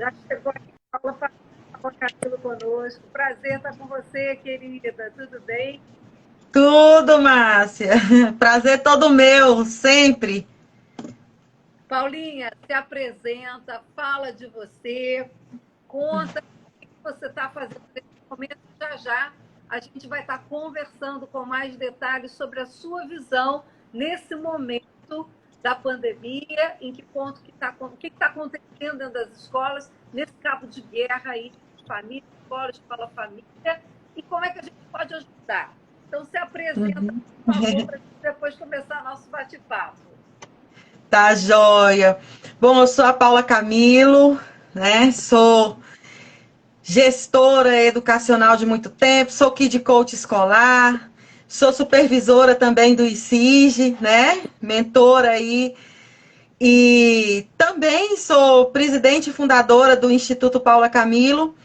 Já chegou aqui, Paula Camilo conosco. Prazer estar com você, querida. Tudo bem? Tudo, Márcia. Prazer todo meu, sempre. Paulinha, se apresenta, fala de você, conta o que você está fazendo nesse momento. Já já a gente vai estar conversando com mais detalhes sobre a sua visão nesse momento da pandemia, em que ponto que está, o que está acontecendo dentro das escolas, nesse cabo de guerra aí, família, escola, família, e como é que a gente pode ajudar. Então, se apresenta, Uhum. por favor, para depois começar nosso bate-papo. Tá joia. Bom, eu sou a Paula Camilo, né? Sou gestora educacional de muito tempo, sou Kid Coach escolar, sou supervisora também do ICIG, né? Mentora aí. E também sou presidente e fundadora do Instituto Paula Camilo.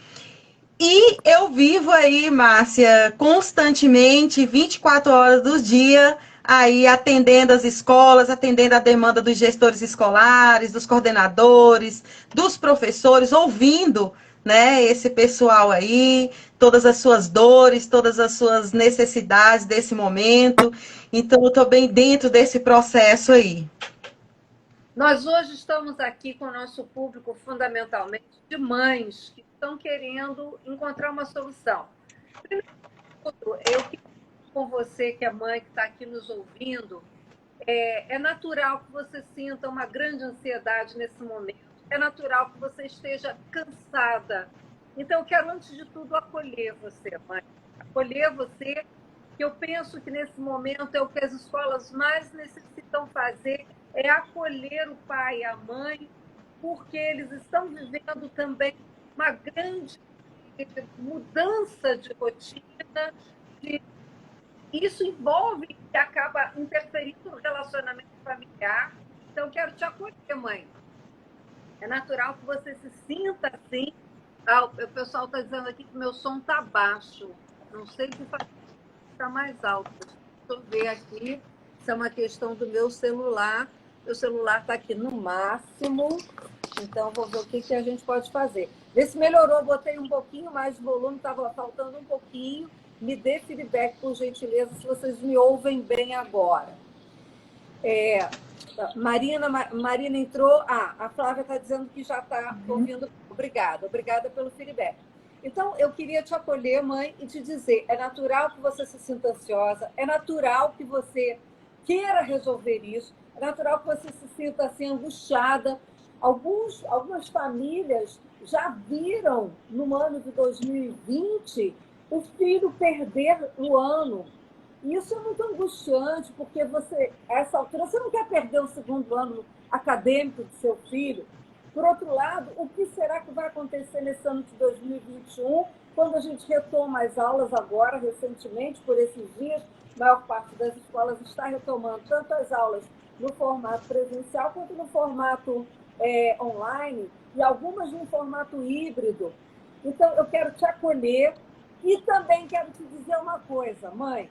E eu vivo aí, Márcia, constantemente, 24 horas do dia, aí atendendo as escolas, atendendo a demanda dos gestores escolares, dos coordenadores, dos professores, ouvindo, né, esse pessoal aí, todas as suas dores, todas as suas necessidades desse momento. Então, eu estou bem dentro desse processo aí. Nós hoje estamos aqui com o nosso público fundamentalmente de mães que estão querendo encontrar uma solução. Primeiro, eu queria com você, que é mãe, que está aqui nos ouvindo, é natural que você sinta uma grande ansiedade nesse momento. É natural que você esteja cansada. Então, eu quero, antes de tudo, acolher você, mãe. Acolher você, que eu penso que nesse momento é o que as escolas mais necessitam fazer, é acolher o pai e a mãe, porque eles estão vivendo também uma grande mudança de rotina, de isso envolve e acaba interferindo no relacionamento familiar. Então, eu quero te acolher, mãe. É natural que você se sinta assim. Ah, o pessoal está dizendo aqui que meu som está baixo. Não sei o que ficar mais alto. Deixa eu ver aqui. Isso é uma questão do meu celular. Meu celular está aqui no máximo. Então, vou ver o que a gente pode fazer. Vê se melhorou. Botei um pouquinho mais de volume, estava faltando um pouquinho. Me dê feedback, por gentileza, se vocês me ouvem bem agora. Marina entrou. Ah, a Flávia está dizendo que já está ouvindo. Obrigada pelo feedback. Então, eu queria te acolher, mãe, e te dizer: é natural que você se sinta ansiosa, é natural que você queira resolver isso, é natural que você se sinta assim angustiada. Algumas famílias já viram no ano de 2020 o filho perder o ano. E isso é muito angustiante, porque você, a essa altura, você não quer perder o segundo ano acadêmico do seu filho. Por outro lado, o que será que vai acontecer nesse ano de 2021, quando a gente retoma as aulas agora, recentemente, por esses dias, a maior parte das escolas está retomando tanto as aulas no formato presencial quanto no formato online, e algumas no formato híbrido. Então, eu quero te acolher e também quero te dizer uma coisa, mãe.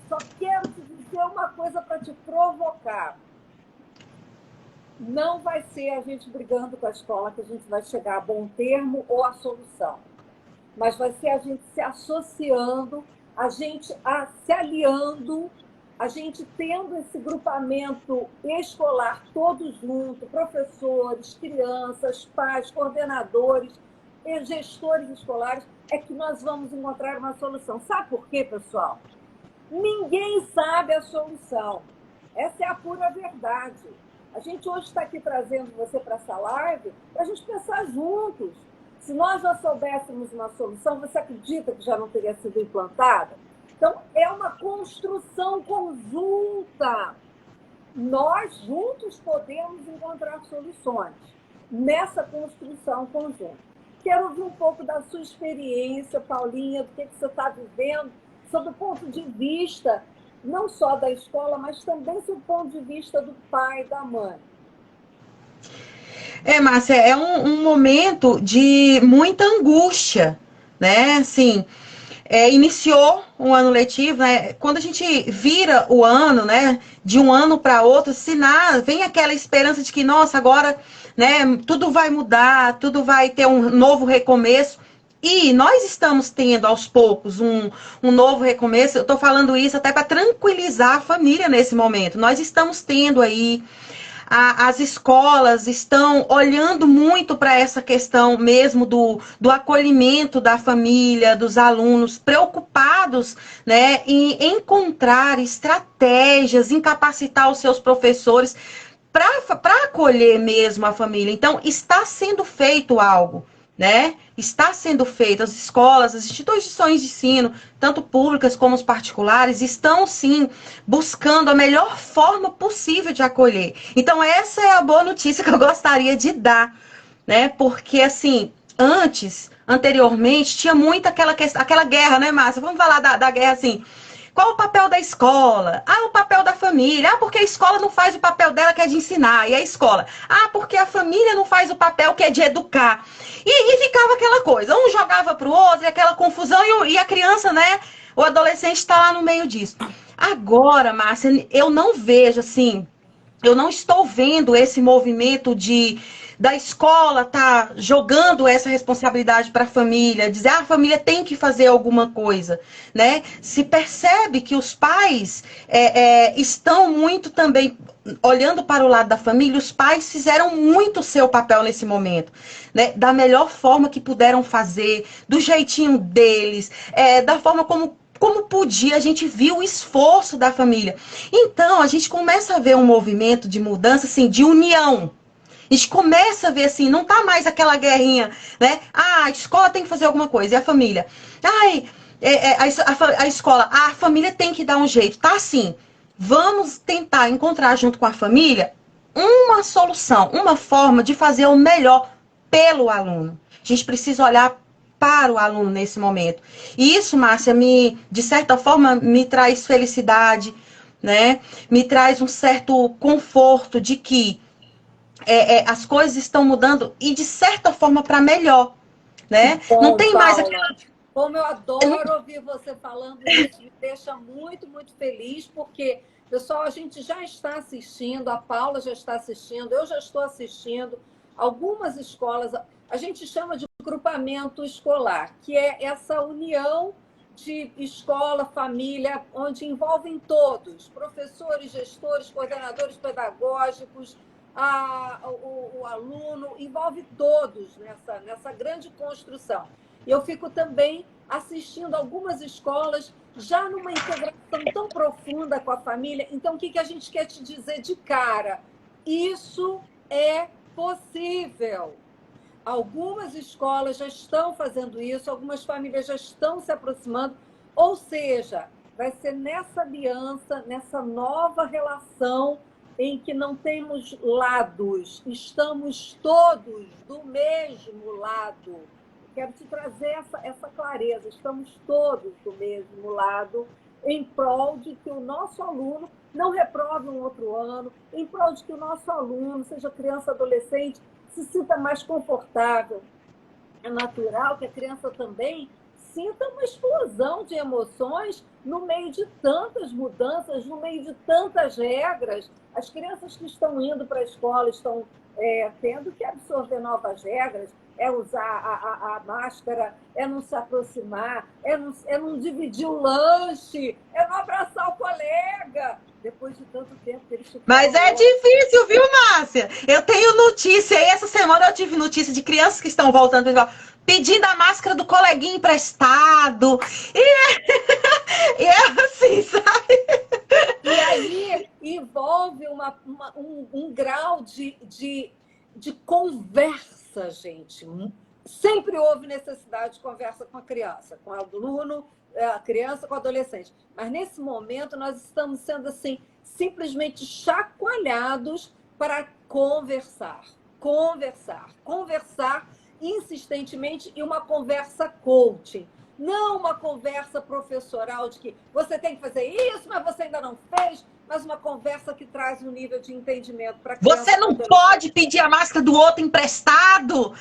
Só quero te dizer uma coisa para te provocar. Não vai ser a gente brigando com a escola que a gente vai chegar a bom termo ou a solução. Mas vai ser a gente se associando, a gente se aliando, a gente tendo esse grupamento escolar todos juntos, professores, crianças, pais, coordenadores, e gestores escolares, é que nós vamos encontrar uma solução. Sabe por quê, pessoal? Ninguém sabe a solução. Essa é a pura verdade. A gente hoje está aqui trazendo você para essa live para a gente pensar juntos. Se nós já soubéssemos uma solução, você acredita que já não teria sido implantada? Então, é uma construção conjunta. Nós juntos podemos encontrar soluções nessa construção conjunta. Quero ouvir um pouco da sua experiência, Paulinha, do que você está vivendo, sob o ponto de vista não só da escola, mas também sob o ponto de vista do pai e da mãe. Márcia, é um momento de muita angústia, né? Assim, iniciou um ano letivo, né? Quando a gente vira o ano, né, de um ano para outro, vem aquela esperança de que, nossa, agora, né, tudo vai mudar, tudo vai ter um novo recomeço. E nós estamos tendo, aos poucos, um novo recomeço. Eu estou falando isso até para tranquilizar a família nesse momento. Nós estamos tendo aí as escolas estão olhando muito para essa questão mesmo do acolhimento da família, dos alunos, preocupados, né, em encontrar estratégias, em capacitar os seus professores para acolher mesmo a família. Então, está sendo feito algo, né? Está sendo feito. As escolas, as instituições de ensino, tanto públicas como as particulares, estão sim buscando a melhor forma possível de acolher. Então, essa é a boa notícia que eu gostaria de dar, né? Porque assim, anteriormente, tinha muito aquela guerra, né, Márcia? Vamos falar da guerra assim. Qual o papel da escola? Ah, o papel da família. Ah, porque a escola não faz o papel dela, que é de ensinar. E a escola? Ah, porque a família não faz o papel, que é de educar. E ficava aquela coisa. Um jogava para o outro, e aquela confusão. E a criança, né? O adolescente está lá no meio disso. Agora, Márcia, eu não vejo assim. Eu não estou vendo esse movimento da escola tá jogando essa responsabilidade para a família, dizer a família tem que fazer alguma coisa, né? Se percebe que os pais estão muito também olhando para o lado da família. Os pais fizeram muito o seu papel nesse momento, né? Da melhor forma que puderam fazer, do jeitinho deles, da forma como podia, a gente viu o esforço da família. Então, a gente começa a ver um movimento de mudança, assim, de união. A gente começa a ver assim, não tá mais aquela guerrinha, né? Ah, a escola tem que fazer alguma coisa, e a família? Ai, a escola, a família tem que dar um jeito. Tá assim, vamos tentar encontrar junto com a família uma solução, uma forma de fazer o melhor pelo aluno. A gente precisa olhar para o aluno nesse momento. E isso, Márcia, de certa forma, me traz felicidade, né? Me traz um certo conforto de que as coisas estão mudando e, de certa forma, para melhor, né? Bom, não tem Paula, mais aquela... Como eu adoro ouvir você falando isso, me deixa muito, muito feliz, porque, pessoal, a gente já está assistindo, a Paula já está assistindo, eu já estou assistindo, algumas escolas, a gente chama de grupamento escolar, que é essa união de escola, família, onde envolvem todos, professores, gestores, coordenadores pedagógicos, o aluno, envolve todos nessa grande construção. E eu fico também assistindo algumas escolas já numa integração tão profunda com a família. Então, o que a gente quer te dizer de cara? Isso é possível. Algumas escolas já estão fazendo isso, algumas famílias já estão se aproximando. Ou seja, vai ser nessa aliança, nessa nova relação em que não temos lados, estamos todos do mesmo lado. Quero te trazer essa clareza, estamos todos do mesmo lado, em prol de que o nosso aluno não reprove um outro ano, em prol de que o nosso aluno, seja criança ou adolescente, se sinta mais confortável. É natural que a criança também sinta uma explosão de emoções no meio de tantas mudanças, no meio de tantas regras. As crianças que estão indo para a escola estão tendo que absorver novas regras, usar a máscara, não se aproximar, não dividir o lanche, não abraçar o colega. Depois de tanto tempo que eles ficaram... Mas é difícil, viu, Márcia? Eu tenho notícia, e essa semana eu tive notícia de crianças que estão voltando para pedindo a máscara do coleguinha emprestado. E é assim, sabe? E aí envolve um grau de conversa, gente. Sempre houve necessidade de conversa com a criança, com o aluno, a criança com o adolescente. Mas nesse momento nós estamos sendo assim, simplesmente chacoalhados para conversar insistentemente, e uma conversa coaching. Não uma conversa professoral de que você tem que fazer isso, mas você ainda não fez, mas uma conversa que traz um nível de entendimento para a criança. Você não pode pedir a máscara do outro emprestado.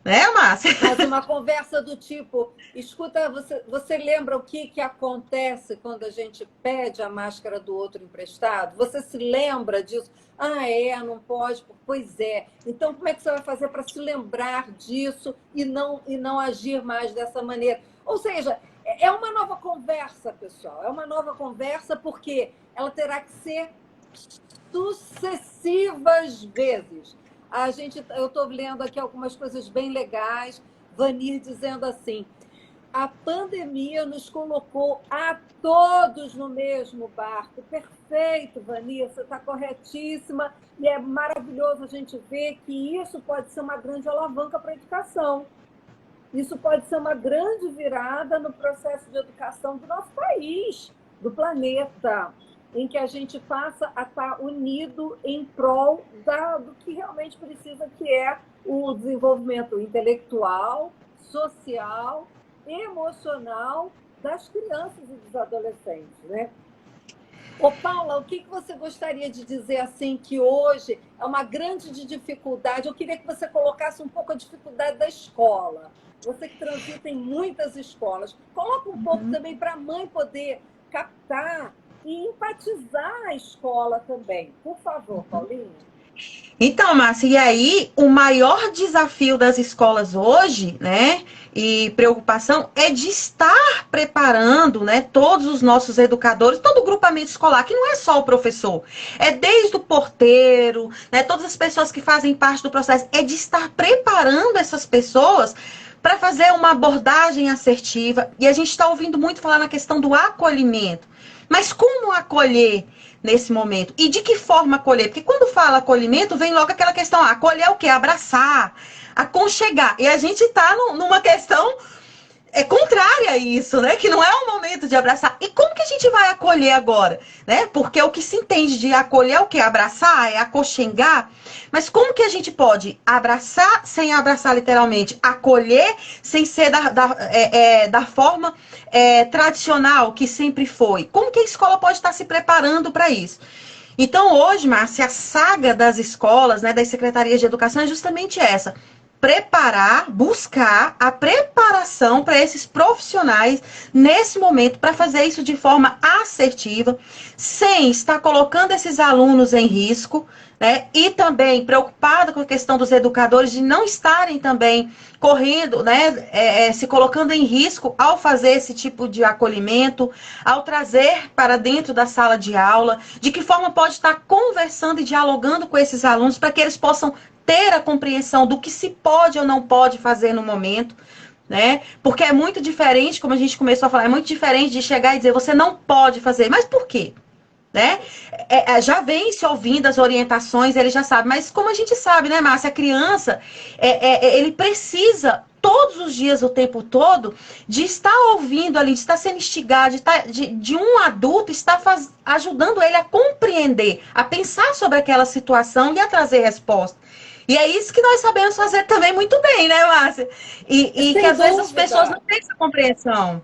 Né, Márcia? Mas uma conversa do tipo, escuta, você lembra o que acontece quando a gente pede a máscara do outro emprestado? Você se lembra disso? Ah, não pode? Pois é. Então, como é que você vai fazer para se lembrar disso e não agir mais dessa maneira? Ou seja, é uma nova conversa, pessoal. É uma nova conversa porque ela terá que ser sucessivas vezes. Eu estou lendo aqui algumas coisas bem legais. Vanir dizendo assim: a pandemia nos colocou a todos no mesmo barco. Perfeito, Vanir, você está corretíssima. E é maravilhoso a gente ver que isso pode ser uma grande alavanca para a educação. Isso pode ser uma grande virada no processo de educação do nosso país, do planeta, em que a gente passa a estar unido em prol do que realmente precisa, que é o desenvolvimento intelectual, social, emocional das crianças e dos adolescentes, né? Ô, Paula, o que você gostaria de dizer assim que hoje é uma grande dificuldade? Eu queria que você colocasse um pouco a dificuldade da escola. Você que transita em muitas escolas, coloca um pouco também para a mãe poder captar e empatizar a escola também. Por favor, Paulinha. Então, Márcia, e aí o maior desafio das escolas hoje, né, e preocupação é de estar preparando, né, todos os nossos educadores, todo o grupamento escolar, que não é só o professor, é desde o porteiro, né, todas as pessoas que fazem parte do processo, é de estar preparando essas pessoas para fazer uma abordagem assertiva. E a gente está ouvindo muito falar na questão do acolhimento. Mas como acolher nesse momento? E de que forma acolher? Porque quando fala acolhimento, vem logo aquela questão, acolher é o quê? Abraçar, aconchegar. E a gente está numa questão contrária a isso, né? Que não é o momento de abraçar. E como que a gente vai acolher agora, né? Porque o que se entende de acolher é o quê? Abraçar, é aconchegar. Mas como que a gente pode abraçar sem abraçar literalmente? Acolher sem ser da forma tradicional que sempre foi? Como que a escola pode estar se preparando para isso? Então, hoje, Márcia, a saga das escolas, né, das secretarias de educação é justamente essa: preparar, buscar a preparação para esses profissionais nesse momento, para fazer isso de forma assertiva, sem estar colocando esses alunos em risco, né? E também preocupada com a questão dos educadores de não estarem também correndo, né, se colocando em risco ao fazer esse tipo de acolhimento, ao trazer para dentro da sala de aula, de que forma pode estar conversando e dialogando com esses alunos para que eles possam ter a compreensão do que se pode ou não pode fazer no momento, né? Porque é muito diferente, como a gente começou a falar, é muito diferente de chegar e dizer você não pode fazer, mas por quê? Né? Já vem se ouvindo as orientações, ele já sabe, mas como a gente sabe, né, Márcia, a criança, ele precisa todos os dias, o tempo todo, de estar ouvindo ali, de estar sendo instigado, de um adulto estar ajudando ele a compreender, a pensar sobre aquela situação e a trazer resposta. E é isso que nós sabemos fazer também muito bem, né, Márcia? E que Sem às vezes as dúvida. pessoas não têm essa compreensão.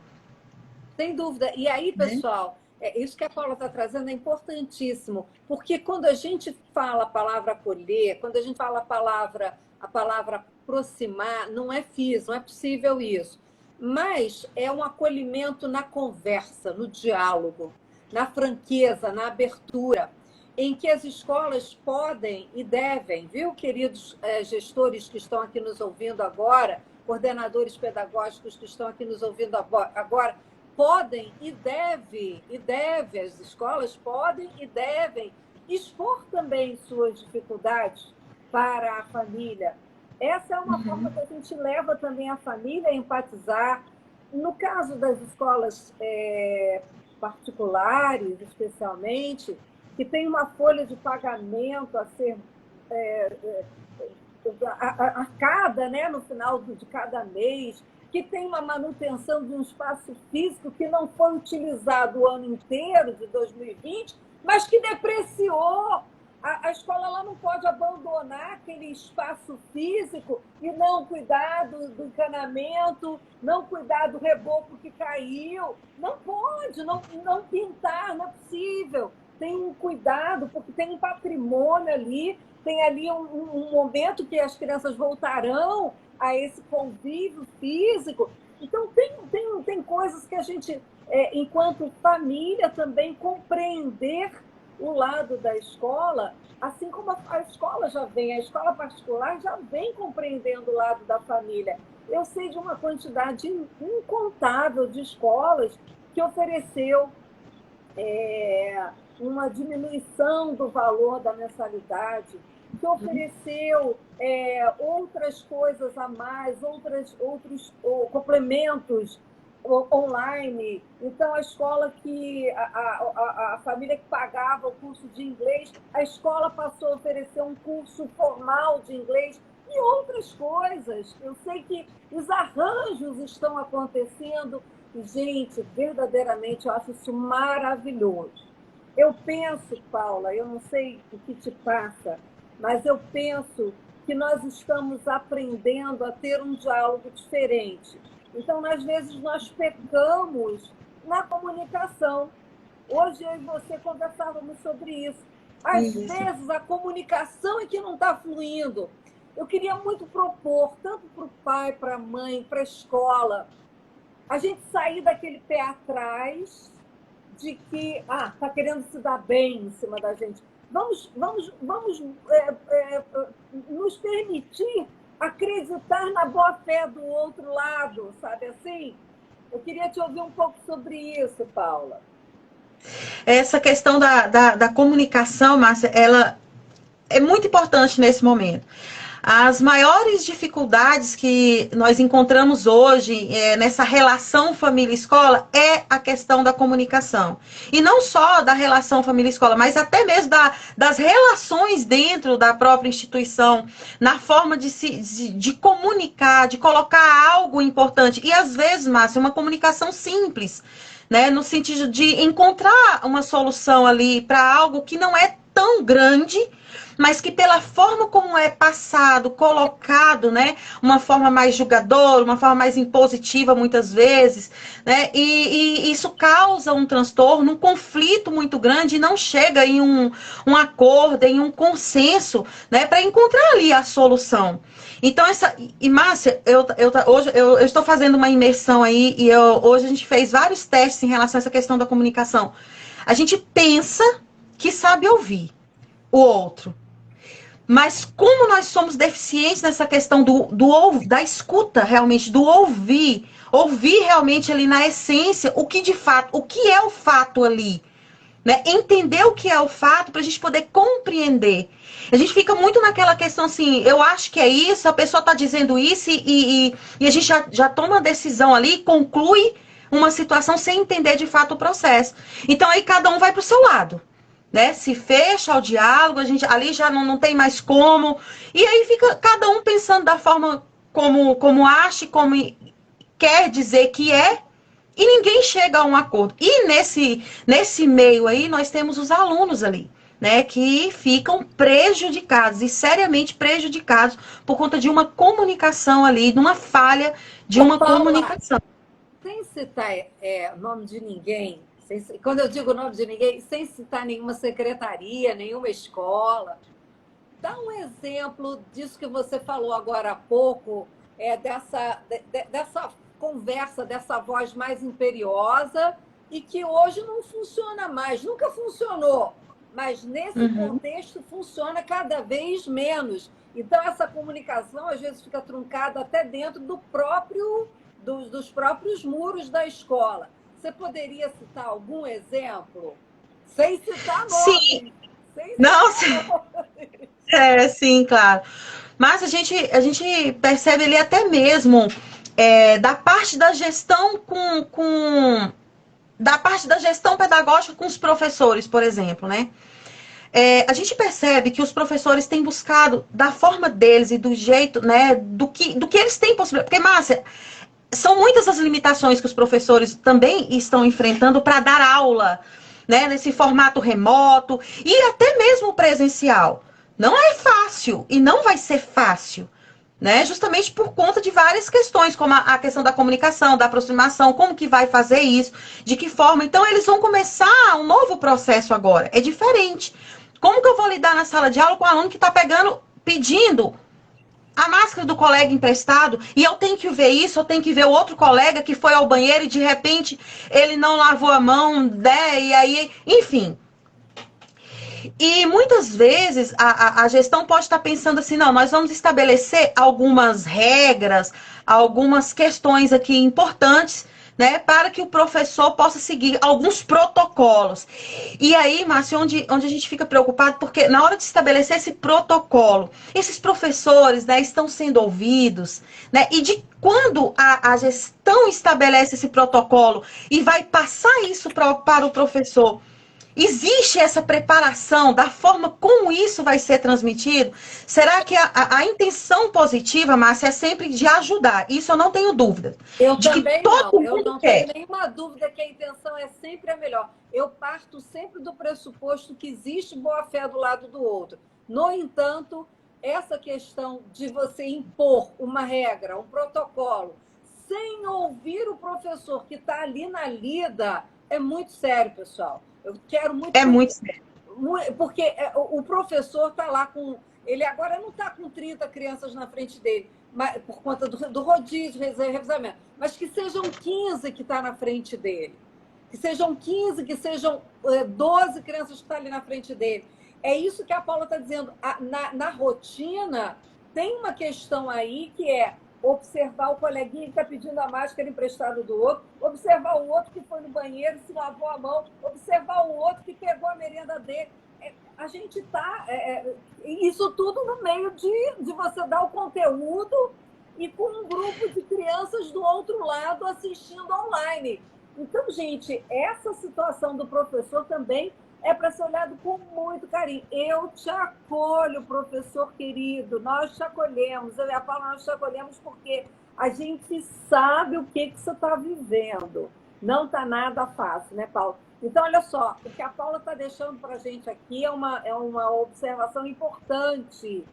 Sem dúvida. E aí, Né? pessoal, isso que a Paula está trazendo é importantíssimo, porque quando a gente fala a palavra acolher, quando a gente fala a palavra aproximar, não é físico, não é possível isso. Mas é um acolhimento na conversa, no diálogo, na franqueza, na abertura, em que as escolas podem e devem, viu, queridos gestores que estão aqui nos ouvindo agora, coordenadores pedagógicos que estão aqui nos ouvindo agora, podem as escolas podem e devem expor também suas dificuldades para a família. Essa é uma forma que a gente leva também a família a empatizar. No caso das escolas particulares, especialmente, que tem uma folha de pagamento a ser arcada, né, no final de cada mês, que tem uma manutenção de um espaço físico que não foi utilizado o ano inteiro de 2020, mas que depreciou. A escola ela não pode abandonar aquele espaço físico e não cuidar do encanamento, não cuidar do reboco que caiu. Não pode, não pintar, não é possível. tem um cuidado, porque tem um patrimônio ali, tem ali um momento que as crianças voltarão a esse convívio físico. Então, tem coisas que a gente, enquanto família, também compreender o lado da escola, assim como a escola já vem, a escola particular já vem compreendendo o lado da família. Eu sei de uma quantidade incontável de escolas que ofereceu uma diminuição do valor da mensalidade, que ofereceu outras coisas a mais, outros complementos online. Então, a escola que a família que pagava o curso de inglês, a escola passou a oferecer um curso formal de inglês e outras coisas. Eu sei que os arranjos estão acontecendo e, gente, verdadeiramente eu acho isso maravilhoso. Eu penso, Paula, eu não sei o que te passa, mas eu penso que nós estamos aprendendo a ter um diálogo diferente. Então, às vezes, nós pecamos na comunicação. Hoje, eu e você conversávamos sobre isso. Às vezes, a comunicação é que não está fluindo. Eu queria muito propor, tanto para o pai, para a mãe, para a escola, a gente sair daquele pé atrás de que está querendo se dar bem em cima da gente. Vamos nos permitir acreditar na boa-fé do outro lado, sabe assim? Eu queria te ouvir um pouco sobre isso, Paula. Essa questão da comunicação, Márcia, ela é muito importante nesse momento. As maiores dificuldades que nós encontramos hoje nessa relação família-escola é a questão da comunicação. E não só da relação família-escola, mas até mesmo das relações dentro da própria instituição, na forma de comunicar, de colocar algo importante. E às vezes, Márcia, uma comunicação simples, né, no sentido de encontrar uma solução ali para algo que não é tão grande, mas que pela forma como é passado, colocado, né, uma forma mais julgadora, uma forma mais impositiva muitas vezes, né, e isso causa um transtorno, um conflito muito grande e não chega em um acordo, em um consenso, né, para encontrar ali a solução. Então, Márcia, hoje eu estou fazendo uma imersão aí e hoje a gente fez vários testes em relação a essa questão da comunicação. A gente pensa que sabe ouvir o outro. Mas como nós somos deficientes nessa questão da escuta, realmente, do ouvir realmente ali na essência o que de fato, o que é o fato ali, né? Entender o que é o fato para a gente poder compreender. A gente fica muito naquela questão assim, eu acho que é isso, a pessoa está dizendo isso e a gente já toma uma decisão ali, conclui uma situação sem entender de fato o processo. Então aí cada um vai para o seu lado. Né? Se fecha ao diálogo, a gente ali já não tem mais como. E aí fica cada um pensando da forma como acha, como quer dizer que é, e ninguém chega a um acordo. E nesse meio aí, nós temos os alunos ali, né? Que ficam prejudicados, e seriamente prejudicados, por conta de uma comunicação ali, de uma falha de uma comunicação. Sem citar nome de ninguém, quando eu digo o nome de ninguém, sem citar nenhuma secretaria, nenhuma escola, dá um exemplo disso que você falou agora há pouco, dessa conversa, dessa voz mais imperiosa e que hoje não funciona mais, nunca funcionou, mas nesse contexto funciona cada vez menos. Então, essa comunicação, às vezes, fica truncada até dentro dos próprios muros da escola. Você poderia citar algum exemplo? Sem citar nome. Sim. Não, sim. Sim, claro. Mas a gente percebe ali até mesmo da parte da gestão da parte da gestão pedagógica com os professores, por exemplo, né? A gente percebe que os professores têm buscado da forma deles e do jeito, né, do que eles têm possibilidade. Porque, Márcia, são muitas as limitações que os professores também estão enfrentando para dar aula, né, nesse formato remoto e até mesmo presencial. Não é fácil e não vai ser fácil, né? Justamente por conta de várias questões, como a questão da comunicação, da aproximação, como que vai fazer isso, de que forma. Então, eles vão começar um novo processo agora. É diferente. Como que eu vou lidar na sala de aula com o aluno que está pedindo a máscara do colega emprestado, e eu tenho que ver isso, eu tenho que ver o outro colega que foi ao banheiro e de repente ele não lavou a mão, né? E aí, enfim. E muitas vezes a gestão pode estar pensando assim, não, nós vamos estabelecer algumas regras, algumas questões aqui importantes, né, para que o professor possa seguir alguns protocolos. E aí, Márcio, onde a gente fica preocupado, porque na hora de estabelecer esse protocolo, esses professores, né, estão sendo ouvidos, né, e de quando a gestão estabelece esse protocolo e vai passar isso para o professor, existe essa preparação da forma como isso vai ser transmitido? Será que a intenção positiva, Márcia, é sempre de ajudar? Isso eu não tenho dúvida. Eu de também que todo não. Eu mundo não quer. tenho nenhuma dúvida que a intenção é sempre a melhor. Eu parto sempre do pressuposto que existe boa-fé do lado do outro. No entanto, essa questão de você impor uma regra, um protocolo, sem ouvir o professor que está ali na lida, é muito sério, pessoal. Eu quero muito. É muito sério. Porque o professor está lá com. Ele agora não está com 30 crianças na frente dele, mas, por conta do rodízio, revezamento. Mas que sejam 15 que está na frente dele. Que sejam 15, que sejam 12 crianças que estão ali na frente dele. É isso que a Paula está dizendo. Na rotina, tem uma questão aí que é observar o coleguinha que está pedindo a máscara emprestada do outro, observar o outro que foi no banheiro e se lavou a mão, observar o outro que pegou a merenda dele. A gente está... isso tudo no meio de você dar o conteúdo e com um grupo de crianças do outro lado assistindo online. Então, gente, essa situação do professor também é para ser olhado com muito carinho. Eu te acolho, professor querido, nós te acolhemos, eu e a Paula, nós te acolhemos porque a gente sabe o que você está vivendo. Não está nada fácil, né, Paula? Então, olha só, o que a Paula está deixando para a gente aqui é uma observação importante.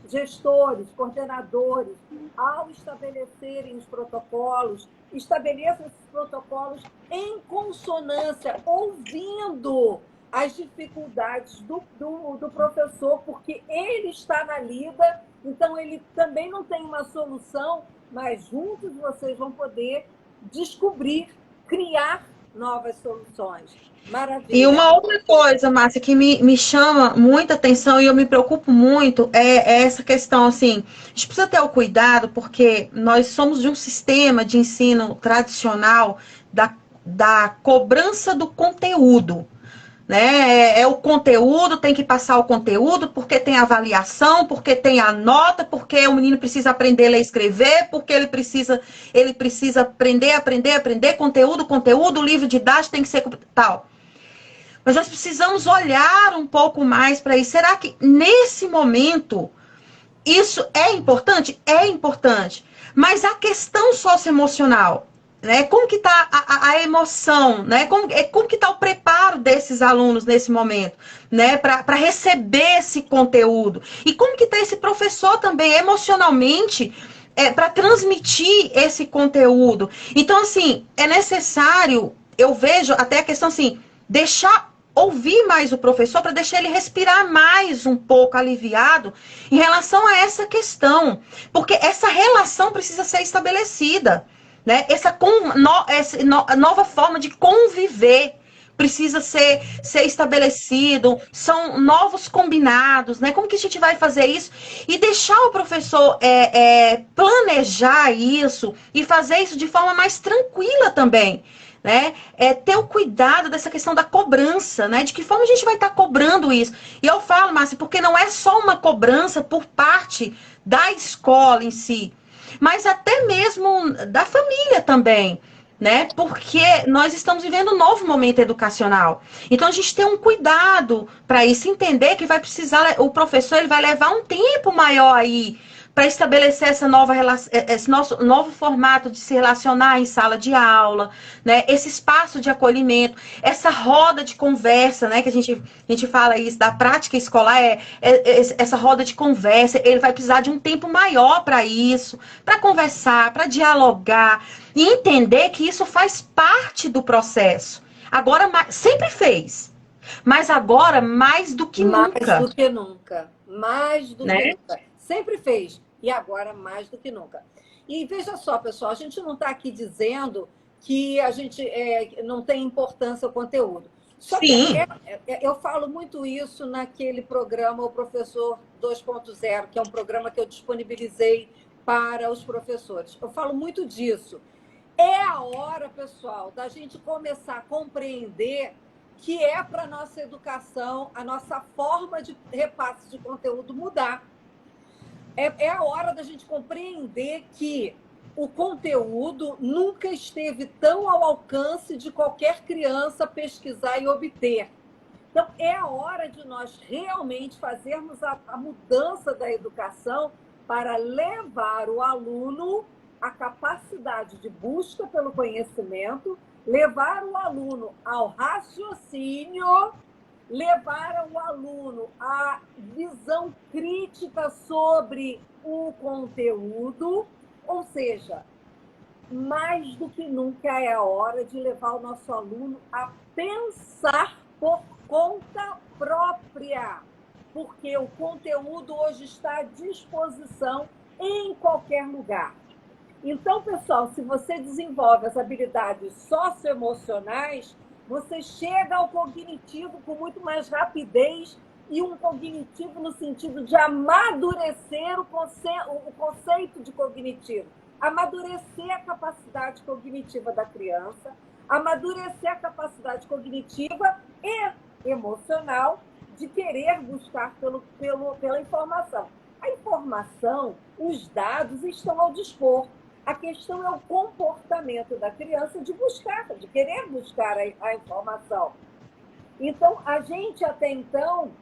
Gestores, coordenadores, ao estabelecerem os protocolos, estabeleçam esses protocolos em consonância, ouvindo as dificuldades do professor, porque ele está na lida, então ele também não tem uma solução, mas juntos vocês vão poder descobrir, criar novas soluções. Maravilha. E uma outra coisa, Márcia, que me chama muita atenção e eu me preocupo muito é essa questão, assim, a gente precisa ter o cuidado, porque nós somos de um sistema de ensino tradicional da cobrança do conteúdo. Né? O conteúdo, tem que passar o conteúdo, porque tem avaliação, porque tem a nota, porque o menino precisa aprender a ler e escrever, porque ele precisa aprender, conteúdo, o livro didático tem que ser tal. Mas nós precisamos olhar um pouco mais para isso. Será que nesse momento isso é importante? É importante. Mas a questão socioemocional, né? Como que está a emoção, né? Como que está o preparo desses alunos nesse momento, né? Para receber esse conteúdo. E como que está esse professor também emocionalmente para transmitir esse conteúdo. Então, assim, é necessário, eu vejo até a questão assim, ouvir mais o professor para deixar ele respirar mais um pouco aliviado em relação a essa questão. Porque essa relação precisa ser estabelecida. Né? Essa nova forma de conviver precisa ser estabelecido, são novos combinados, né? Como que a gente vai fazer isso? E deixar o professor planejar isso e fazer isso de forma mais tranquila também. Né? Ter o cuidado dessa questão da cobrança, né? De que forma a gente vai estar cobrando isso? E eu falo, Márcia, porque não é só uma cobrança por parte da escola em si, mas até mesmo da família também, né? Porque nós estamos vivendo um novo momento educacional. Então a gente tem um cuidado para isso, entender que vai precisar, o professor ele vai levar um tempo maior aí para estabelecer essa nova esse nosso novo formato de se relacionar em sala de aula, né? Esse espaço de acolhimento, essa roda de conversa, né? Que a gente fala isso da prática escolar, essa roda de conversa, ele vai precisar de um tempo maior para isso, para conversar, para dialogar e entender que isso faz parte do processo. Agora, sempre fez, mas agora mais do que Mais nunca, do que nunca. Mais do que né? nunca. Sempre fez. E agora mais do que nunca. E veja só, pessoal, a gente não está aqui dizendo que a gente não tem importância o conteúdo. Só que Sim, eu falo muito isso naquele programa, o Professor 2.0, que é um programa que eu disponibilizei para os professores. Eu falo muito disso. É a hora, pessoal, da gente começar a compreender que é para a nossa educação, a nossa forma de repasse de conteúdo mudar. É a hora da gente compreender que o conteúdo nunca esteve tão ao alcance de qualquer criança pesquisar e obter. Então, é a hora de nós realmente fazermos a mudança da educação para levar o aluno à capacidade de busca pelo conhecimento, levar o aluno ao raciocínio, levar o aluno à visão crítica sobre o conteúdo, ou seja, mais do que nunca é a hora de levar o nosso aluno a pensar por conta própria, porque o conteúdo hoje está à disposição em qualquer lugar. Então, pessoal, se você desenvolve as habilidades socioemocionais, você chega ao cognitivo com muito mais rapidez e um cognitivo no sentido de amadurecer o conceito de cognitivo, amadurecer a capacidade cognitiva da criança, amadurecer a capacidade cognitiva e emocional de querer buscar pela informação. A informação, os dados estão ao dispor. A questão é o comportamento da criança de buscar, de querer buscar a informação. Então, a gente até então,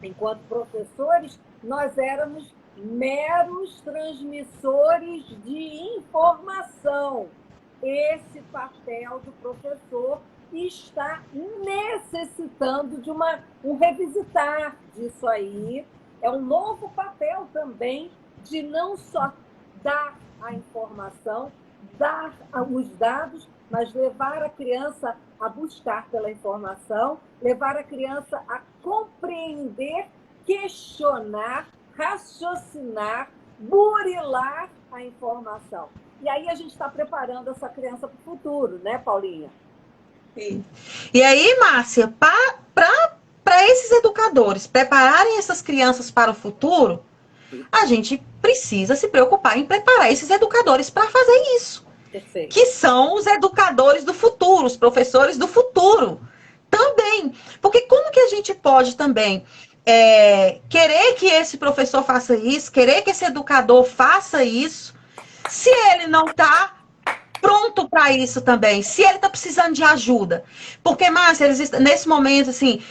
enquanto professores, nós éramos meros transmissores de informação. Esse papel do professor está necessitando de um revisitar disso aí. É um novo papel também de não só dar a informação, dar os dados, mas levar a criança a buscar pela informação, levar a criança a compreender, questionar, raciocinar, burilar a informação. E aí a gente está preparando essa criança para o futuro, né, Paulinha? sim. E aí, Márcia, para esses educadores prepararem essas crianças para o futuro, a gente precisa se preocupar em preparar esses educadores para fazer isso. Perfeito. Que são os educadores do futuro, os professores do futuro também. Porque como que a gente pode também querer que esse professor faça isso, querer que esse educador faça isso, se ele não está pronto para isso também, se ele está precisando de ajuda? Porque, Márcia, nesse momento, assim,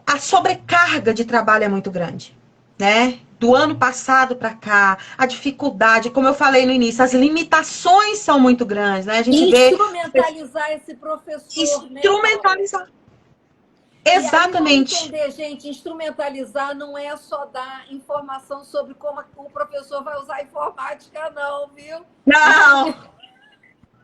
a sobrecarga de trabalho é muito grande, né? Do ano passado para cá, a dificuldade, como eu falei no início, as limitações são muito grandes, né? A gente instrumentalizar esse professor, né, instrumentalizar. Exatamente. E aí, vamos entender, gente, instrumentalizar não é só dar informação sobre como o professor vai usar a informática, não, viu? Não!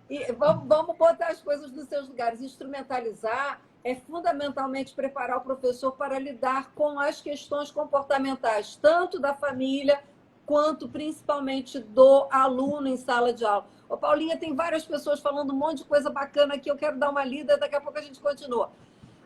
E vamos botar as coisas nos seus lugares. Instrumentalizar é fundamentalmente preparar o professor para lidar com as questões comportamentais, tanto da família quanto principalmente do aluno em sala de aula. Ô, Paulinha, tem várias pessoas falando um monte de coisa bacana aqui, eu quero dar uma lida, daqui a pouco a gente continua.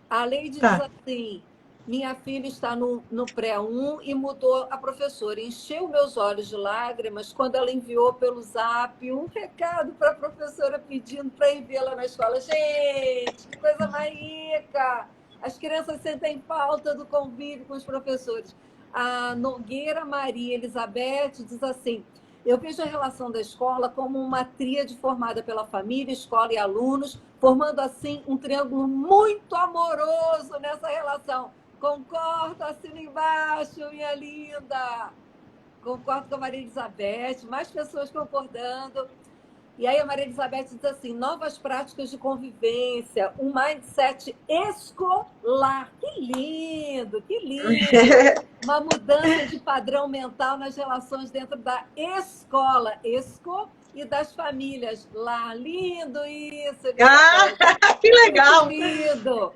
A Leide diz assim, minha filha está no pré-1 e mudou a professora. Encheu meus olhos de lágrimas quando ela enviou pelo Zap um recado para a professora pedindo para ir vê-la na escola. Gente, que coisa mais rica! As crianças sentem falta do convívio com os professores. A Nogueira Maria Elizabeth diz assim, eu vejo a relação da escola como uma tríade formada pela família, escola e alunos, formando assim um triângulo muito amoroso nessa relação. Concordo, assina embaixo, minha linda. concordo com a Maria Elizabeth, mais pessoas concordando. E aí a Maria Elizabeth diz assim, novas práticas de convivência, um mindset escolar. Que lindo, que lindo. Uma mudança de padrão mental nas relações dentro da escola, e das famílias lá. Lindo isso, Elizabeth. Que legal! Muito lindo.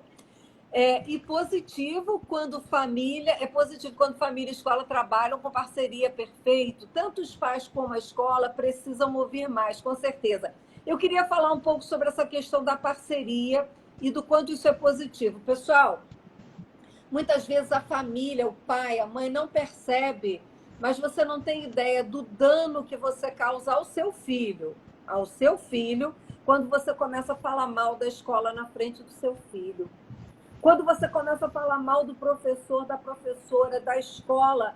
E positivo quando família e escola trabalham com parceria, perfeito. Tanto os pais como a escola precisam ouvir mais, com certeza. Eu queria falar um pouco sobre essa questão da parceria e do quanto isso é positivo. Pessoal, muitas vezes a família, o pai, a mãe não percebe, mas você não tem ideia do dano que você causa ao seu filho, quando você começa a falar mal da escola na frente do seu filho. Quando você começa a falar mal do professor, da professora, da escola,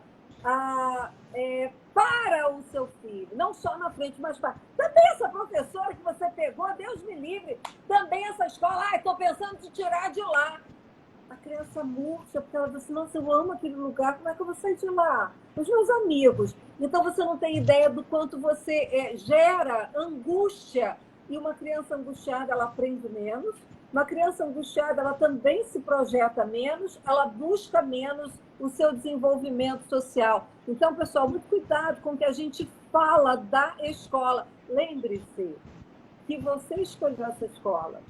para o seu filho, não só na frente, mas para. Também essa professora que você pegou, Deus me livre, também essa escola, estou pensando em te tirar de lá. A criança murcha, porque ela diz assim, nossa, eu amo aquele lugar, como é que eu vou sair de lá? Os meus amigos. Então você não tem ideia do quanto você gera angústia. E uma criança angustiada, ela aprende menos. Uma criança angustiada, ela também se projeta menos, ela busca menos o seu desenvolvimento social. Então, pessoal, muito cuidado com o que a gente fala da escola. Lembre-se que você escolheu essa escola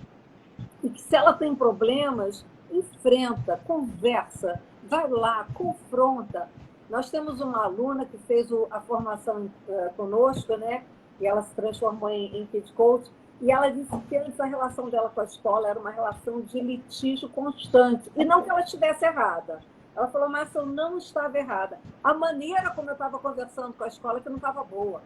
e que se ela tem problemas, enfrenta, conversa, vai lá, confronta. Nós temos uma aluna que fez a formação conosco, né? E ela se transformou em Kid Coach. E ela disse que antes a relação dela com a escola era uma relação de litígio constante. E não que ela estivesse errada. Ela falou, mas eu não estava errada. A maneira como eu estava conversando com a escola que não estava boa.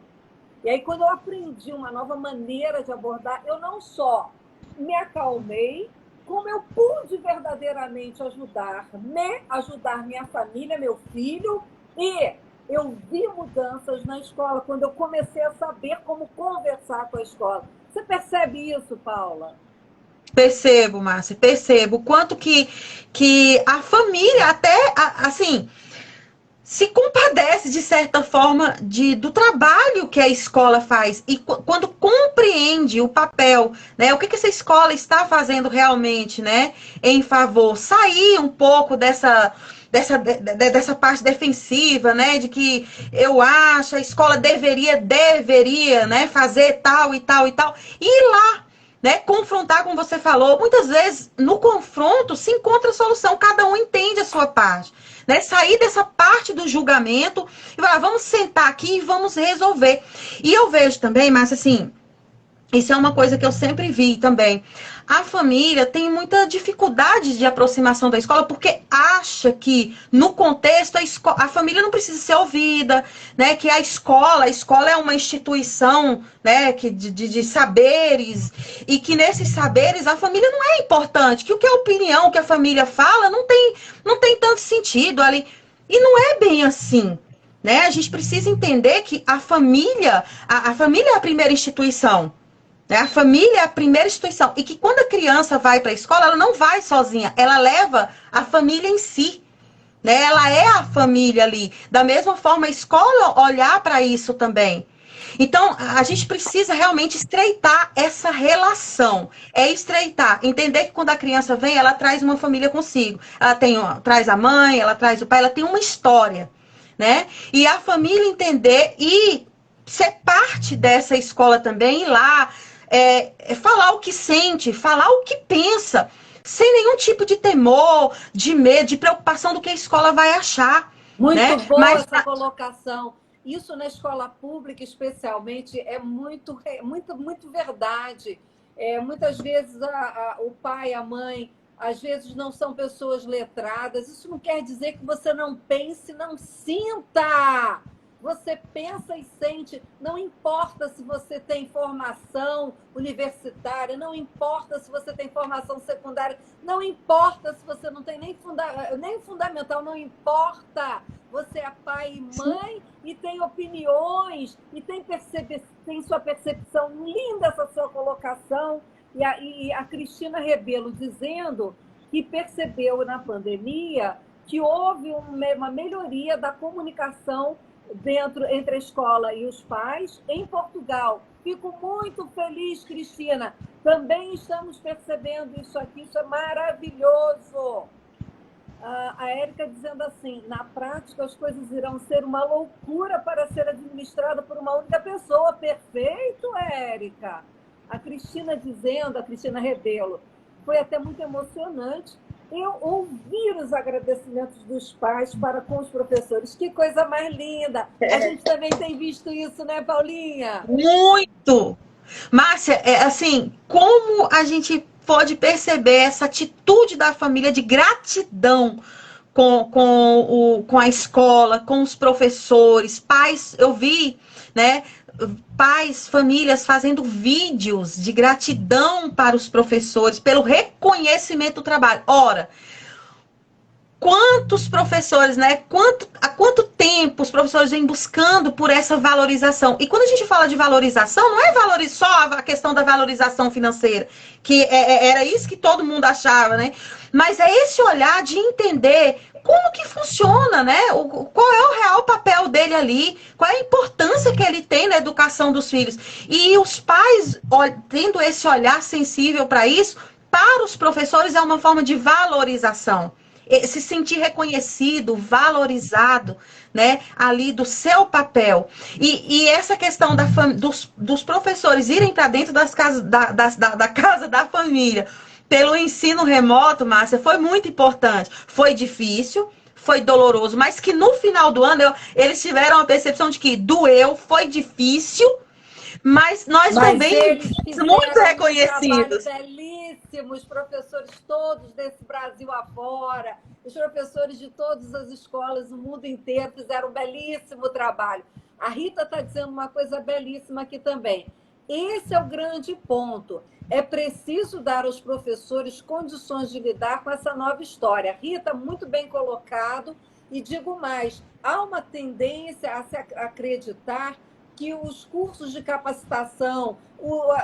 E aí, quando eu aprendi uma nova maneira de abordar, eu não só me acalmei, como eu pude verdadeiramente ajudar minha família, meu filho, e eu vi mudanças na escola, quando eu comecei a saber como conversar com a escola. Você percebe isso, Paula? Percebo, Márcia, percebo. O quanto que a família até, assim, se compadece, de certa forma, do trabalho que a escola faz. E quando compreende o papel, né? O que essa escola está fazendo realmente, né? Em favor. Sair um pouco dessa parte defensiva, né? De que eu acho a escola deveria, né? Fazer tal e tal e tal. E ir lá, né? Confrontar, como você falou. Muitas vezes, no confronto, se encontra a solução. Cada um entende a sua parte. Né? Sair dessa parte do julgamento e falar, vamos sentar aqui e vamos resolver. E eu vejo também, Márcia, assim, isso é uma coisa que eu sempre vi também. A família tem muita dificuldade de aproximação da escola porque acha que, no contexto, a família não precisa ser ouvida, né? Que a escola é uma instituição, né? De saberes, e que nesses saberes a família não é importante, que o que a opinião que a família fala não tem tanto sentido ali. E não é bem assim. Né? A gente precisa entender que a família é a primeira instituição. A família é a primeira instituição. E que quando a criança vai para a escola, ela não vai sozinha. Ela leva a família em si. Né? Ela é a família ali. Da mesma forma, a escola olhar para isso também. Então, a gente precisa realmente estreitar essa relação. Estreitar. Entender que quando a criança vem, ela traz uma família consigo. Ela traz a mãe, ela traz o pai, ela tem uma história. Né? E a família entender e ser parte dessa escola também, ir lá, falar o que sente, falar o que pensa, sem nenhum tipo de temor, de medo, de preocupação do que a escola vai achar. Muito né? boa essa colocação. Isso na escola pública, especialmente, é muito verdade. Muitas vezes o pai, a mãe, às vezes não são pessoas letradas. Isso não quer dizer que você não pense, não sinta. Você pensa e sente, não importa se você tem formação universitária, não importa se você tem formação secundária, não importa se você não tem nem fundamental, não importa. Você é pai e mãe e tem opiniões e tem sua percepção. Linda essa sua colocação. E a Cristina Rebelo dizendo que percebeu na pandemia que houve uma melhoria da comunicação entre a escola e os pais. Em Portugal, fico muito feliz, Cristina. Também estamos percebendo isso aqui, isso é maravilhoso. A Érica dizendo assim, na prática as coisas irão ser uma loucura para ser administrada por uma única pessoa. Perfeito, Érica. A Cristina Rebelo, foi até muito emocionante eu ouvir os agradecimentos dos pais para com os professores. Que coisa mais linda! A gente também tem visto isso, né, Paulinha? Muito! Márcia, assim, como a gente pode perceber essa atitude da família de gratidão com a escola, com os professores, pais, eu vi, né, pais, famílias fazendo vídeos de gratidão para os professores pelo reconhecimento do trabalho. Ora, quantos professores, né? Há quanto tempo os professores vêm buscando por essa valorização? E quando a gente fala de valorização, não é só a questão da valorização financeira, que era isso que todo mundo achava, né? Mas é esse olhar de entender como que funciona, né? Qual é o real papel dele ali, qual é a importância que ele tem na educação dos filhos. E os pais, tendo esse olhar sensível para isso, para os professores é uma forma de valorização. Se sentir reconhecido, valorizado, né, ali do seu papel. E essa questão dos professores irem para dentro das casas, da casa da família, pelo ensino remoto, Márcia, foi muito importante. Foi difícil, foi doloroso, mas que no final do ano eles tiveram a percepção de que doeu, foi difícil, mas nós também muito reconhecidos. Belíssimos professores todos desse Brasil afora, os professores de todas as escolas do mundo inteiro fizeram um belíssimo trabalho. A Rita está dizendo uma coisa belíssima aqui também. Esse é o grande ponto. É preciso dar aos professores condições de lidar com essa nova história. Rita, muito bem colocado. E digo mais, há uma tendência a se acreditar que os cursos de capacitação,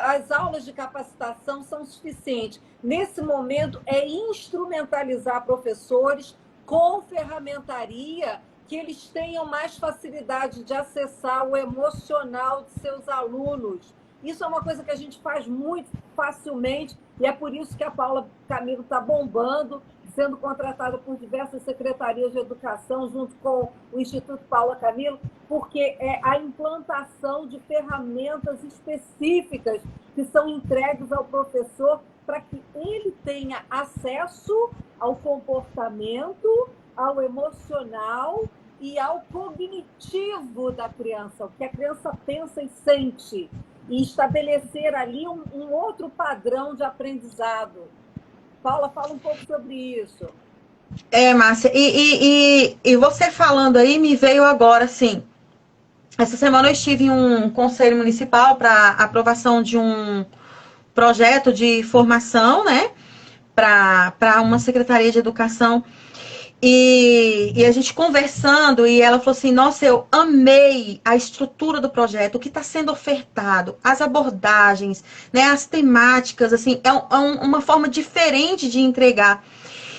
as aulas de capacitação são suficientes. Nesse momento, é instrumentalizar professores com ferramentaria que eles tenham mais facilidade de acessar o emocional de seus alunos. Isso é uma coisa que a gente faz muito facilmente e é por isso que a Paula Camilo está bombando, sendo contratada por diversas secretarias de educação, junto com o Instituto Paula Camilo, porque é a implantação de ferramentas específicas que são entregues ao professor para que ele tenha acesso ao comportamento, ao emocional e ao cognitivo da criança, o que a criança pensa e sente, e estabelecer ali um outro padrão de aprendizado. Paula, fala um pouco sobre isso. Márcia, e você falando aí, me veio agora, assim, essa semana eu estive em um conselho municipal para aprovação de um projeto de formação, né, para uma secretaria de educação, e a gente conversando, e ela falou assim, nossa, eu amei a estrutura do projeto, o que está sendo ofertado, as abordagens, né, as temáticas, assim, uma forma diferente de entregar.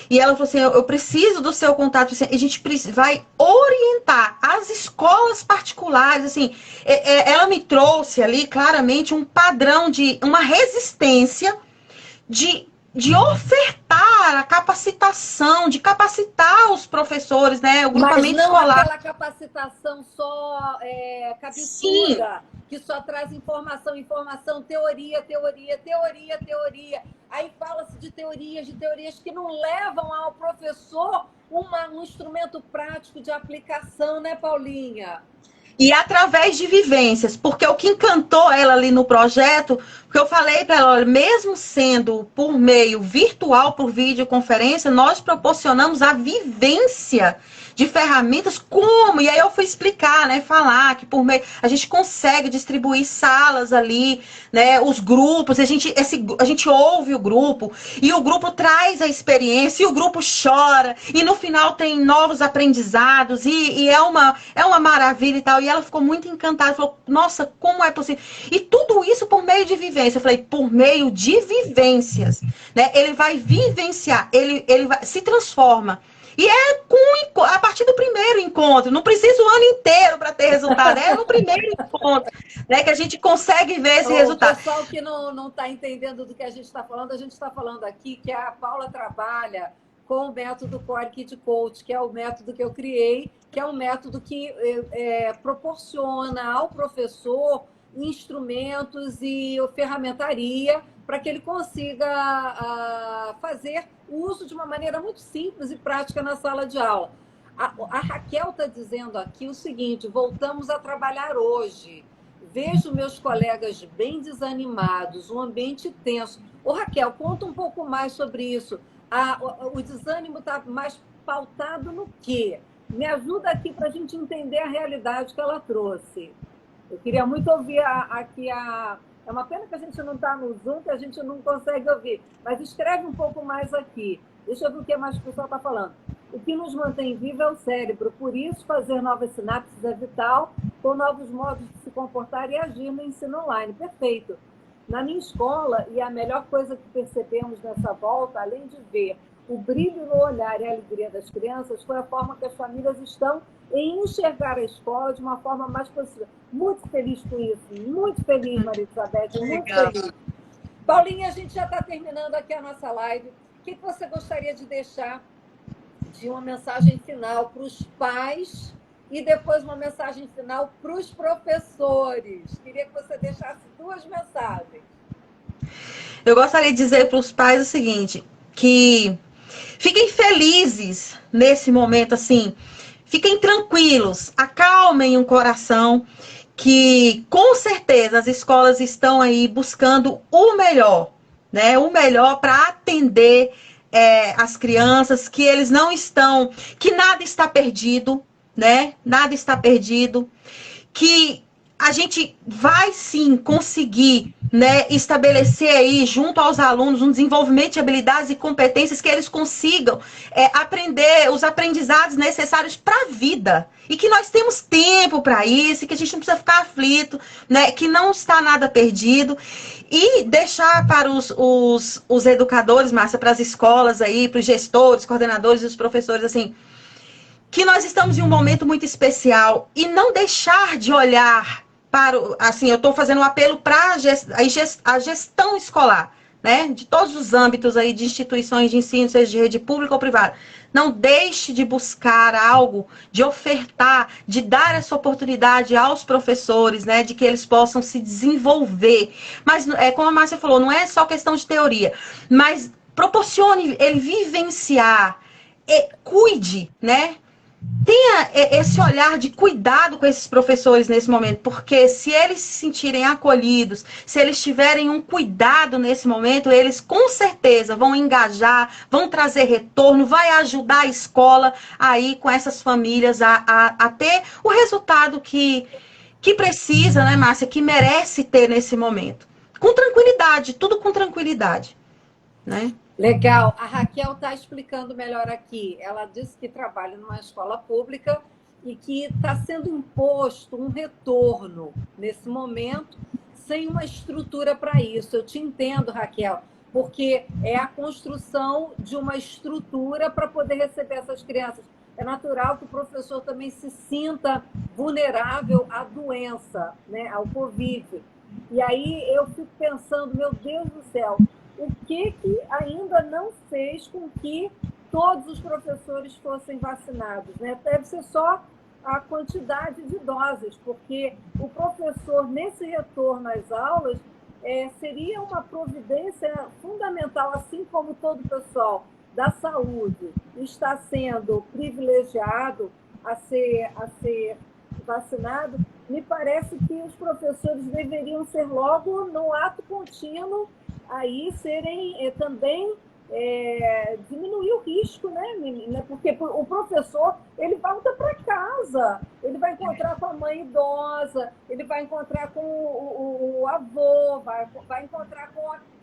E ela falou assim, eu preciso do seu contato, assim, a gente vai orientar as escolas particulares, assim, ela me trouxe ali claramente um padrão de uma resistência de ofertar a capacitação, de capacitar os professores, né? O grupamento escolar. Mas não aquela capacitação só cabeçuda, que só traz informação, teoria. Aí fala-se de teorias que não levam ao professor um instrumento prático de aplicação, né, Paulinha? E através de vivências, porque o que encantou ela ali no projeto, porque eu falei para ela, olha, mesmo sendo por meio virtual, por videoconferência, nós proporcionamos a vivência de ferramentas como, e aí eu fui explicar, né, falar que por meio, a gente consegue distribuir salas ali, né, os grupos, a gente ouve o grupo, e o grupo traz a experiência, e o grupo chora, e no final tem novos aprendizados, e é uma maravilha e tal, e ela ficou muito encantada, falou, nossa, como é possível? E tudo isso por meio de vivência, eu falei, por meio de vivências, né, ele vai vivenciar, ele vai, se transforma. E é a partir do primeiro encontro, não precisa o ano inteiro para ter resultado, é no primeiro encontro, né, que a gente consegue ver esse O resultado. pessoal que não está entendendo do que a gente está falando, a gente está falando aqui que a Paula trabalha com o método Core Kid Coach, que é o método que eu criei, que é um método que proporciona ao professor instrumentos e ferramentaria para que ele consiga fazer uso de uma maneira muito simples e prática na sala de aula. A Raquel está dizendo aqui o seguinte: voltamos a trabalhar hoje. Vejo meus colegas bem desanimados, um ambiente tenso. Ô, Raquel, conta um pouco mais sobre isso. O desânimo está mais pautado no quê? Me ajuda aqui para a gente entender a realidade que ela trouxe. Eu queria muito ouvir aqui a... É uma pena que a gente não está no Zoom, que a gente não consegue ouvir. Mas escreve um pouco mais aqui. Deixa eu ver o que mais o pessoal está falando. O que nos mantém vivo é o cérebro. Por isso, fazer novas sinapses é vital, com novos modos de se comportar e agir no ensino online. Perfeito. Na minha escola, e a melhor coisa que percebemos nessa volta, além de ver o brilho no olhar e a alegria das crianças, foi a forma que as famílias estão em enxergar a escola de uma forma mais positiva. Muito feliz com isso. Muito feliz, Maria Elizabeth. Muito feliz. Paulinha, a gente já está terminando aqui a nossa live. O que você gostaria de deixar de uma mensagem final para os pais e depois uma mensagem final para os professores? Queria que você deixasse 2 mensagens. Eu gostaria de dizer para os pais o seguinte, que fiquem felizes nesse momento, assim, fiquem tranquilos, acalmem o coração, que com certeza as escolas estão aí buscando o melhor, né? O melhor para atender as crianças, que eles não estão, que nada está perdido, né? Nada está perdido, que a gente vai sim conseguir, né, estabelecer aí junto aos alunos um desenvolvimento de habilidades e competências que eles consigam aprender os aprendizados necessários para a vida. E que nós temos tempo para isso, e que a gente não precisa ficar aflito, né, que não está nada perdido. E deixar para os educadores, Márcia, para as escolas aí, para os gestores, coordenadores e os professores, assim, que nós estamos em um momento muito especial e não deixar de olhar para, assim, eu estou fazendo um apelo para a gestão escolar, né, de todos os âmbitos aí de instituições de ensino, seja de rede pública ou privada. Não deixe de buscar algo, de ofertar, de dar essa oportunidade aos professores, né, de que eles possam se desenvolver. Mas, como a Márcia falou, não é só questão de teoria, mas proporcione ele vivenciar, cuide, né? Tenha esse olhar de cuidado com esses professores nesse momento, porque se eles se sentirem acolhidos, se eles tiverem um cuidado nesse momento, eles com certeza vão engajar, vão trazer retorno, vai ajudar a escola aí com essas famílias a ter o resultado que precisa, né, Márcia, que merece ter nesse momento. Com tranquilidade, tudo com tranquilidade, né? Legal. A Raquel está explicando melhor aqui. Ela disse que trabalha numa escola pública e que está sendo imposto um retorno nesse momento, sem uma estrutura para isso. Eu te entendo, Raquel, porque é a construção de uma estrutura para poder receber essas crianças. É natural que o professor também se sinta vulnerável à doença, né, ao Covid. E aí eu fico pensando, meu Deus do céu, o que ainda não fez com que todos os professores fossem vacinados, né? Deve ser só a quantidade de doses, porque o professor, nesse retorno às aulas, seria uma providência fundamental, assim como todo o pessoal da saúde está sendo privilegiado a ser vacinado. Me parece que os professores deveriam ser logo no ato contínuo aí serem também diminuir o risco, né? Porque o professor ele volta para casa, ele vai encontrar com a mãe idosa, ele vai encontrar com o avô, vai encontrar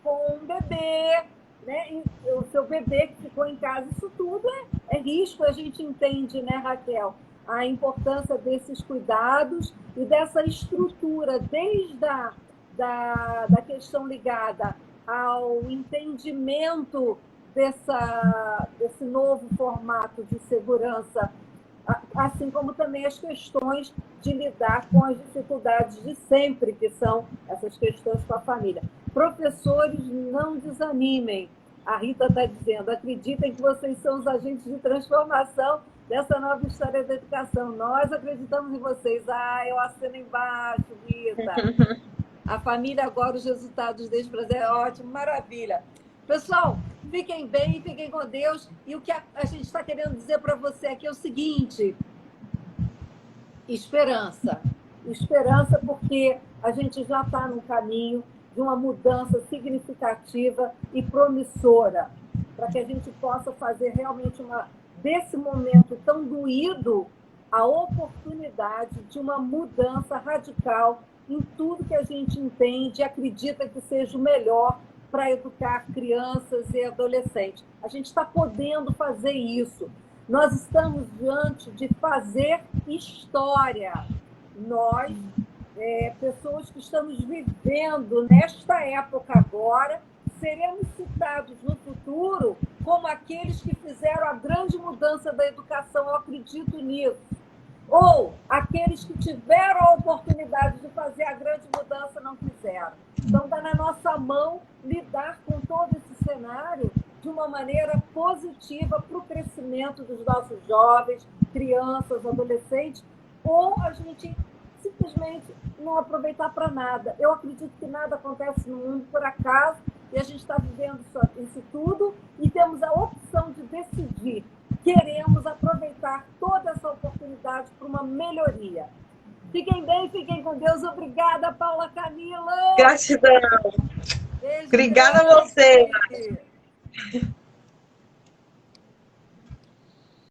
com um bebê, né? E o seu bebê que ficou em casa, isso tudo é risco, a gente entende, né, Raquel? A importância desses cuidados e dessa estrutura, desde da questão ligada ao entendimento desse novo formato de segurança, assim como também as questões de lidar com as dificuldades de sempre, que são essas questões com a família. Professores, não desanimem. A Rita está dizendo, acreditem que vocês são os agentes de transformação dessa nova história da educação. Nós acreditamos em vocês. Eu assino embaixo, Rita. A família agora, os resultados desse prazer é ótimo, maravilha. Pessoal, fiquem bem, fiquem com Deus. E o que a gente está querendo dizer para você aqui é o seguinte: esperança. Esperança, porque a gente já está no caminho de uma mudança significativa e promissora, para que a gente possa fazer realmente desse momento tão doído a oportunidade de uma mudança radical em tudo que a gente entende e acredita que seja o melhor para educar crianças e adolescentes. A gente está podendo fazer isso. Nós estamos diante de fazer história. Nós, pessoas que estamos vivendo nesta época agora, seremos citados no futuro como aqueles que fizeram a grande mudança da educação. Eu acredito nisso. Ou aqueles que tiveram a oportunidade de fazer a grande mudança não fizeram. Então, está na nossa mão lidar com todo esse cenário de uma maneira positiva para o crescimento dos nossos jovens, crianças, adolescentes, ou a gente simplesmente não aproveitar para nada. Eu acredito que nada acontece no mundo por acaso, e a gente está vivendo isso tudo e temos a opção de decidir. Queremos aproveitar toda essa oportunidade para uma melhoria. Fiquem bem, fiquem com Deus. Obrigada, Paula Camilo. Gratidão. Beijo. Obrigada a você.